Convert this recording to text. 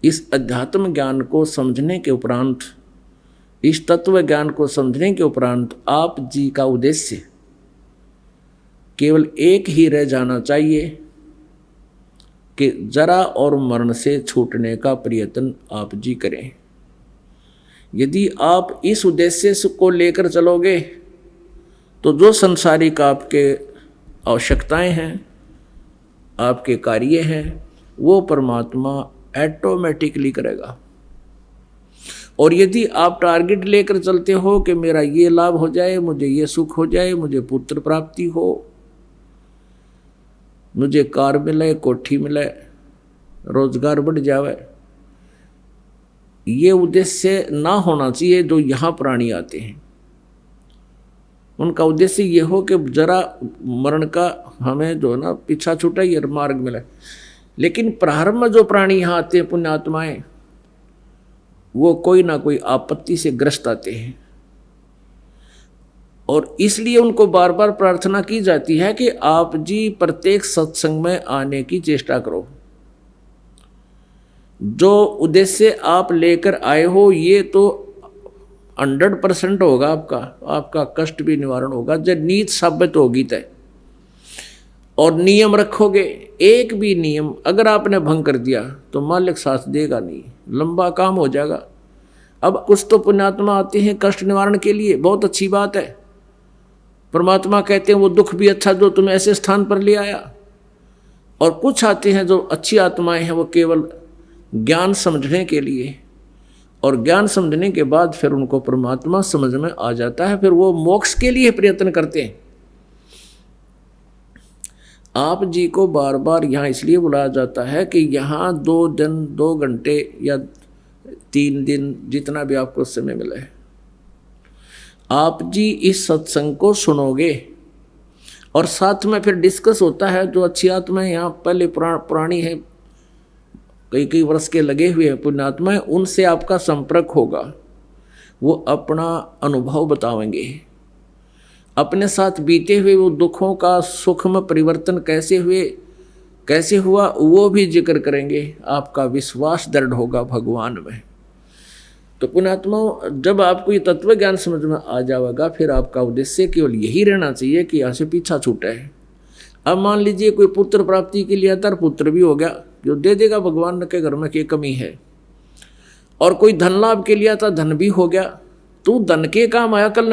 इस अध्यात्म ज्ञान को समझने के उपरांत, इस तत्व ज्ञान को समझने के उपरांत आप जी का उद्देश्य केवल एक ही रह जाना चाहिए कि जरा और मरण से छूटने का प्रयत्न आप जी करें। यदि आप इस उद्देश्य को लेकर चलोगे तो जो संसारिक आपके आवश्यकताएं हैं, आपके कार्य हैं, वो परमात्मा ऑटोमेटिकली करेगा। और यदि आप टारगेट लेकर चलते हो कि मेरा ये लाभ हो जाए, मुझे ये सुख हो जाए, मुझे पुत्र प्राप्ति हो, मुझे कार मिले, कोठी मिले, रोजगार बढ़ जावे, ये उद्देश्य ना होना चाहिए। जो यहाँ प्राणी आते हैं उनका उद्देश्य ये हो कि जरा मरण का हमें जो ना पीछा छूटा, ये मार्ग मिले। लेकिन प्रारंभ में जो प्राणी यहाँ आते हैं, पुण्यात्माएं, वो कोई ना कोई आपत्ति से ग्रस्त आते हैं और इसलिए उनको बार बार प्रार्थना की जाती है कि आप जी प्रत्येक सत्संग में आने की चेष्टा करो। जो उद्देश्य आप लेकर आए हो ये तो 100% होगा, आपका कष्ट भी निवारण होगा जब नीत साबित होगी तय। और नियम रखोगे, एक भी नियम अगर आपने भंग कर दिया तो मालिक साथ देगा नहीं, लंबा काम हो जाएगा। अब कुछ तो पुण्यात्मा आते हैं कष्ट निवारण के लिए, बहुत अच्छी बात है। परमात्मा कहते हैं वो दुख भी अच्छा जो तुम्हें ऐसे स्थान पर ले आया। और कुछ आते हैं जो अच्छी आत्माएं हैं, वो केवल ज्ञान समझने के लिए, और ज्ञान समझने के बाद फिर उनको परमात्मा समझ में आ जाता है, फिर वो मोक्ष के लिए प्रयत्न करते हैं। आप जी को बार बार यहाँ इसलिए बुलाया जाता है कि यहाँ 2 दिन 2 घंटे या 3 दिन जितना भी आपको समय मिले, आप जी इस सत्संग को सुनोगे और साथ में फिर डिस्कस होता है। जो अच्छी आत्माएं यहाँ पहले पुरानी है, कई वर्ष के लगे हुए हैं पुण्यात्माएं, उनसे आपका संपर्क होगा। वो अपना अनुभव बताएंगे, अपने साथ बीते हुए वो दुखों का सुख में परिवर्तन कैसे हुआ वो भी जिक्र करेंगे। आपका विश्वास दृढ़ होगा भगवान में। तो पुण्यात्मा, जब आपको ये तत्व ज्ञान समझ में आ जाएगा, फिर आपका उद्देश्य केवल यही रहना चाहिए कि यहाँ से पीछा छूटा है। अब मान लीजिए कोई पुत्र प्राप्ति के लिए आता, पुत्र भी हो गया, जो दे देगा भगवान के घर में, क्या कमी है। और कोई धन लाभ के लिए आता, धन भी हो गया, तू धन के काम आया, कल